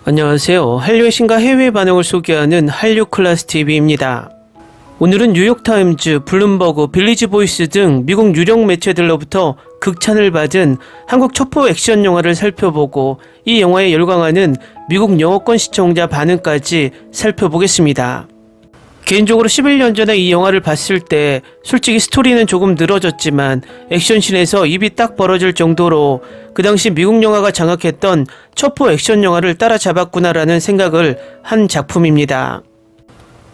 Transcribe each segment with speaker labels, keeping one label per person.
Speaker 1: 안녕하세요. 한류의 신과 해외 반응을 소개하는 한류클래스TV입니다. 오늘은 뉴욕타임즈, 블룸버그, 빌리지 보이스 등 미국 유력 매체들로부터 극찬을 받은 한국 첩보 액션 영화를 살펴보고 이 영화에 열광하는 미국 영어권 시청자 반응까지 살펴보겠습니다. 개인적으로 11년 전에 이 영화를 봤을 때 솔직히 스토리는 조금 늘어졌지만 액션씬에서 입이 딱 벌어질 정도로 그 당시 미국 영화가 장악했던 첩보 액션 영화를 따라잡았구나라는 생각을 한 작품입니다.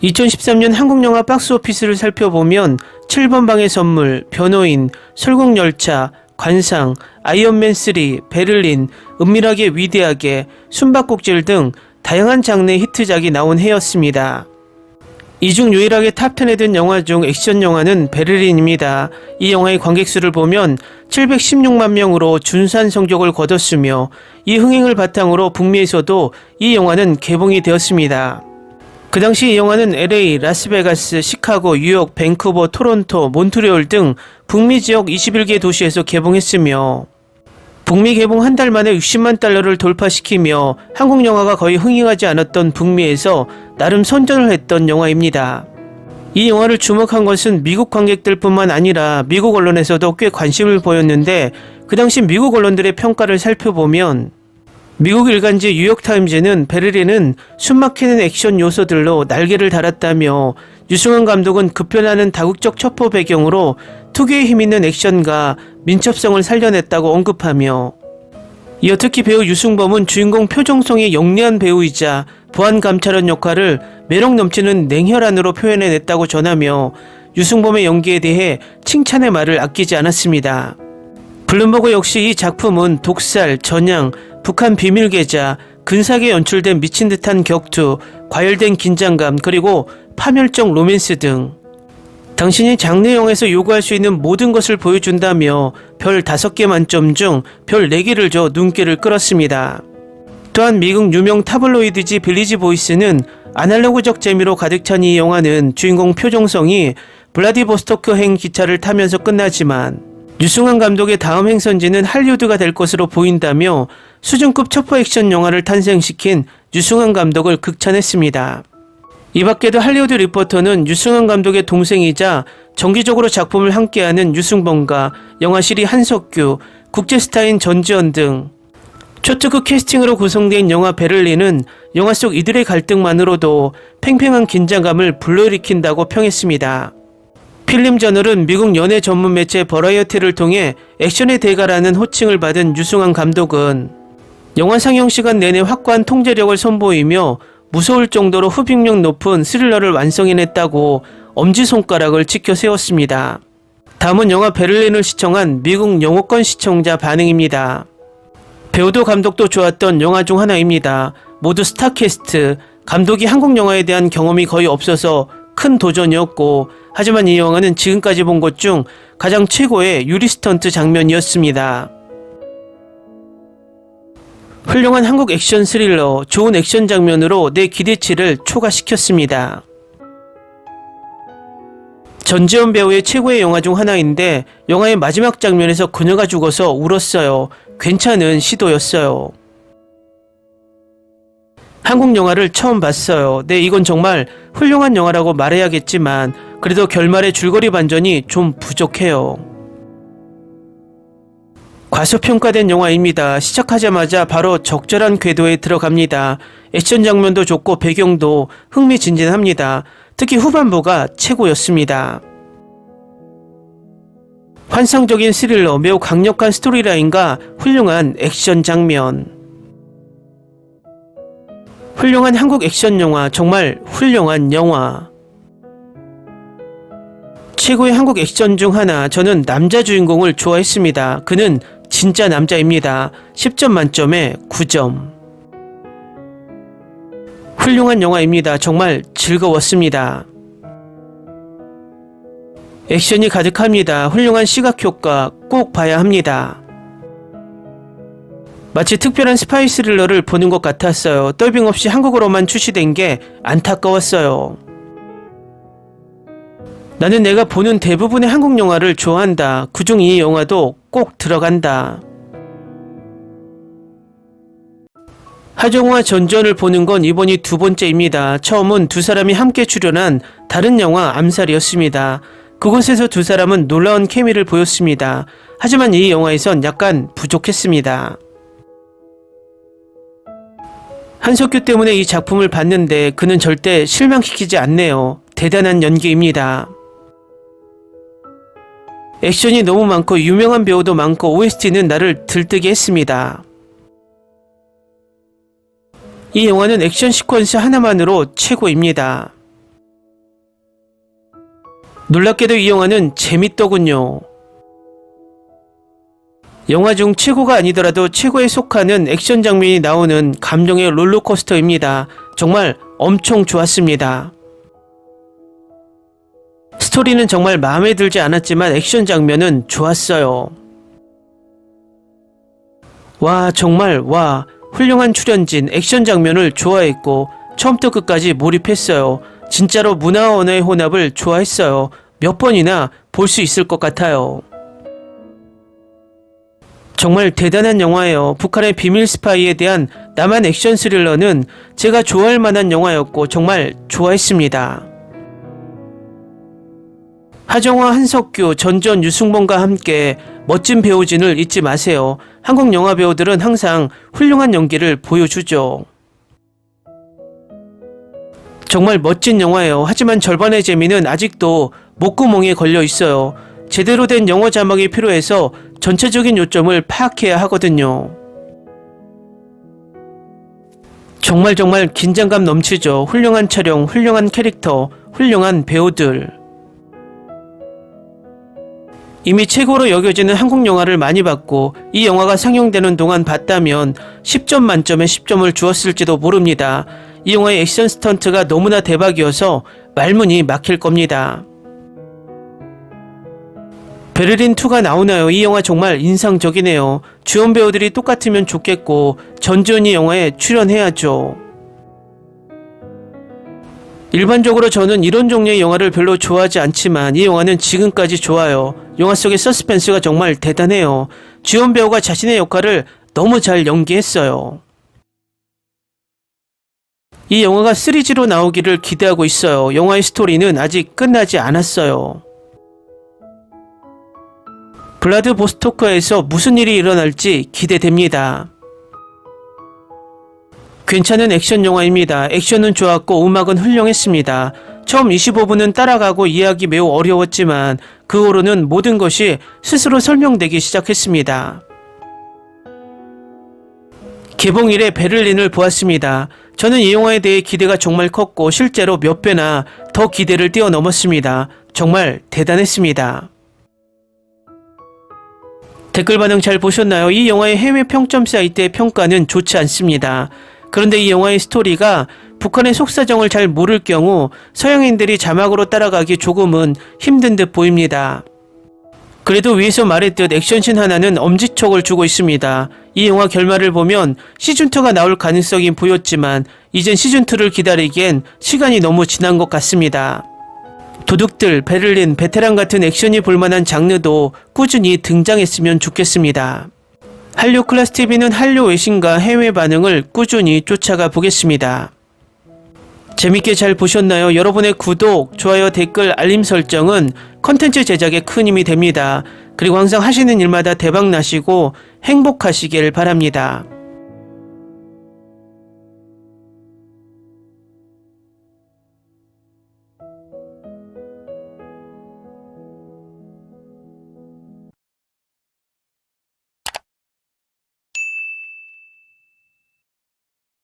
Speaker 1: 2013년 한국 영화 박스오피스를 살펴보면 7번 방의 선물, 변호인, 설국열차, 관상, 아이언맨 3, 베를린, 은밀하게 위대하게, 숨바꼭질 등 다양한 장르의 히트작이 나온 해였습니다. 이 중 유일하게 탑10에 든 영화 중 액션 영화는 베를린입니다. 이 영화의 관객수를 보면 716만 명으로 준수한 성적을 거뒀으며 이 흥행을 바탕으로 북미에서도 이 영화는 개봉이 되었습니다. 그 당시 이 영화는 LA, 라스베가스, 시카고, 뉴욕, 밴쿠버, 토론토, 몬트리올 등 북미 지역 21개 도시에서 개봉했으며 북미 개봉 한 달 만에 60만 달러를 돌파시키며 한국 영화가 거의 흥행하지 않았던 북미에서 나름 선전을 했던 영화입니다. 이 영화를 주목한 것은 미국 관객들뿐만 아니라 미국 언론에서도 꽤 관심을 보였는데 그 당시 미국 언론들의 평가를 살펴보면 미국 일간지 뉴욕타임즈는 베를린은 숨막히는 액션 요소들로 날개를 달았다며 유승환 감독은 급변하는 다국적 첩보 배경으로 특유의 힘있는 액션과 민첩성을 살려냈다고 언급하며 이어 특히 배우 유승범은 주인공 표정성이 영리한 배우이자 보안감찰원 역할을 매력 넘치는 냉혈한으로 표현해냈다고 전하며 유승범의 연기에 대해 칭찬의 말을 아끼지 않았습니다. 블룸버그 역시 이 작품은 독살, 전향, 북한 비밀계좌, 근사하게 연출된 미친 듯한 격투, 과열된 긴장감, 그리고 파멸적 로맨스 등 당신이 장르 영화에서 요구할 수 있는 모든 것을 보여준다며 별 5개 만점 중 별 4개를 줘 눈길을 끌었습니다. 또한 미국 유명 타블로이드지 빌리지 보이스는 아날로그적 재미로 가득 찬 이 영화는 주인공 표정성이 블라디보스토크행 기차를 타면서 끝나지만 유승환 감독의 다음 행선지는 할리우드가 될 것으로 보인다며 수준급 첩보 액션 영화를 탄생시킨 유승환 감독을 극찬했습니다. 이 밖에도 할리우드 리포터는 유승환 감독의 동생이자 정기적으로 작품을 함께하는 유승범과 영화실이 한석규, 국제스타인 전지현 등 초특급 캐스팅으로 구성된 영화 베를린은 영화 속 이들의 갈등만으로도 팽팽한 긴장감을 불러일으킨다고 평했습니다. 필름저널은 미국 연예 전문 매체 버라이어티를 통해 액션의 대가라는 호칭을 받은 유승환 감독은 영화 상영 시간 내내 확고한 통제력을 선보이며 무서울 정도로 흡입력 높은 스릴러를 완성해냈다고 엄지손가락을 치켜 세웠습니다. 다음은 영화 베를린을 시청한 미국 영어권 시청자 반응입니다. 배우도 감독도 좋았던 영화 중 하나입니다. 모두 스타캐스트, 감독이 한국 영화에 대한 경험이 거의 없어서 큰 도전이었고 하지만 이 영화는 지금까지 본 것 중 가장 최고의 유리 스턴트 장면이었습니다. 훌륭한 한국 액션 스릴러, 좋은 액션 장면으로 내 기대치를 초과시켰습니다. 전지현 배우의 최고의 영화 중 하나인데 영화의 마지막 장면에서 그녀가 죽어서 울었어요. 괜찮은 시도였어요. 한국 영화를 처음 봤어요. 네, 이건 정말 훌륭한 영화라고 말해야겠지만 그래도 결말의 줄거리 반전이 좀 부족해요. 과소평가된 영화입니다. 시작하자마자 바로 적절한 궤도에 들어갑니다. 액션 장면도 좋고 배경도 흥미진진합니다. 특히 후반부가 최고였습니다. 환상적인 스릴러, 매우 강력한 스토리라인과 훌륭한 액션 장면. 훌륭한 한국 액션 영화, 정말 훌륭한 영화. 최고의 한국 액션 중 하나, 저는 남자 주인공을 좋아했습니다. 그는 진짜 남자입니다. 10점 만점에 9점. 훌륭한 영화입니다. 정말 즐거웠습니다. 액션이 가득합니다. 훌륭한 시각효과 꼭 봐야 합니다. 마치 특별한 스파이 스릴러를 보는 것 같았어요. 더빙 없이 한국어로만 출시된 게 안타까웠어요. 나는 내가 보는 대부분의 한국 영화를 좋아한다. 그중 이 영화도 꼭 들어간다. 하정우와 전전을 보는 건 이번이 두 번째입니다. 처음은 두 사람이 함께 출연한 다른 영화 암살이었습니다. 그곳에서 두 사람은 놀라운 케미를 보였습니다. 하지만 이 영화에선 약간 부족했습니다. 한석규 때문에 이 작품을 봤는데 그는 절대 실망시키지 않네요. 대단한 연기입니다. 액션이 너무 많고 유명한 배우도 많고 OST는 나를 들뜨게 했습니다. 이 영화는 액션 시퀀스 하나만으로 최고입니다. 놀랍게도 이 영화는 재밌더군요. 영화 중 최고가 아니더라도 최고에 속하는 액션 장면이 나오는 감동의 롤러코스터입니다. 정말 엄청 좋았습니다. 스토리는 정말 마음에 들지 않았지만 액션 장면은 좋았어요. 정말 훌륭한 출연진, 액션 장면을 좋아했고 처음부터 끝까지 몰입했어요. 진짜로 문화와 언어의 혼합을 좋아했어요. 몇 번이나 볼 수 있을 것 같아요. 정말 대단한 영화예요. 북한의 비밀 스파이에 대한 남한 액션 스릴러는 제가 좋아할 만한 영화였고 정말 좋아했습니다. 하정화, 한석규, 전전, 유승범과 함께 멋진 배우진을 잊지 마세요. 한국 영화 배우들은 항상 훌륭한 연기를 보여주죠. 정말 멋진 영화예요. 하지만 절반의 재미는 아직도 목구멍에 걸려 있어요. 제대로 된 영어 자막이 필요해서 전체적인 요점을 파악해야 하거든요. 정말 긴장감 넘치죠. 훌륭한 촬영, 훌륭한 캐릭터, 훌륭한 배우들. 이미 최고로 여겨지는 한국 영화를 많이 봤고 이 영화가 상영되는 동안 봤다면 10점 만점에 10점을 주었을지도 모릅니다. 이 영화의 액션 스턴트가 너무나 대박이어서 말문이 막힐 겁니다. 베를린2가 나오나요? 이 영화 정말 인상적이네요. 주연 배우들이 똑같으면 좋겠고 전지현이 영화에 출연해야죠. 일반적으로 저는 이런 종류의 영화를 별로 좋아하지 않지만 이 영화는 지금까지 좋아요. 영화 속의 서스펜스가 정말 대단해요. 주연 배우가 자신의 역할을 너무 잘 연기했어요. 이 영화가 3G로 나오기를 기대하고 있어요. 영화의 스토리는 아직 끝나지 않았어요. 블라드보스토크에서 무슨 일이 일어날지 기대됩니다. 괜찮은 액션 영화입니다. 액션은 좋았고 음악은 훌륭했습니다. 처음 25분은 따라가고 이해하기 매우 어려웠지만 그 후로는 모든 것이 스스로 설명되기 시작했습니다. 개봉일에 베를린을 보았습니다. 저는 이 영화에 대해 기대가 정말 컸고 실제로 몇 배나 더 기대를 뛰어넘었습니다. 정말 대단했습니다. 댓글 반응 잘 보셨나요? 이 영화의 해외 평점 사이트의 평가는 좋지 않습니다. 그런데 이 영화의 스토리가 북한의 속사정을 잘 모를 경우 서양인들이 자막으로 따라가기 조금은 힘든 듯 보입니다. 그래도 위에서 말했듯 액션씬 하나는 엄지척을 주고 있습니다. 이 영화 결말을 보면 시즌2가 나올 가능성이 보였지만 이젠 시즌2를 기다리기엔 시간이 너무 지난 것 같습니다. 도둑들, 베를린, 베테랑 같은 액션이 볼만한 장르도 꾸준히 등장했으면 좋겠습니다. 한류 클래스TV는 한류 외신과 해외 반응을 꾸준히 쫓아가 보겠습니다. 재밌게 잘 보셨나요? 여러분의 구독, 좋아요, 댓글, 알림 설정은 컨텐츠 제작에 큰 힘이 됩니다. 그리고 항상 하시는 일마다 대박 나시고 행복하시길 바랍니다.